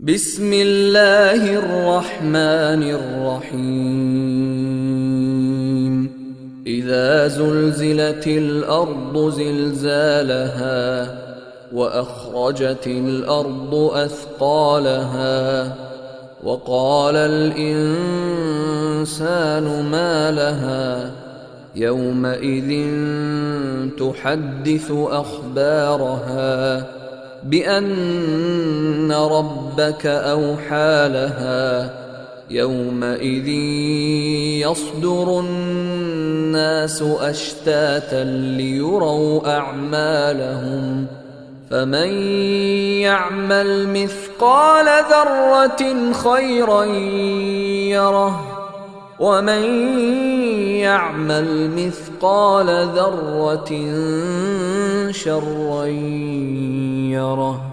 بسم الله الرحمن الرحيم إذا زلزلت الأرض زلزالها وأخرجت الأرض أثقالها وقال الإنسان ما لها يومئذ تحدث أخبارها بأن ربك أوحى لها يومئذ يصدر الناس أشتاتا ليروا أعمالهم فمن يعمل مثقال ذرة خيرا يره ومن يعمل مثقال ذرة شرا يره.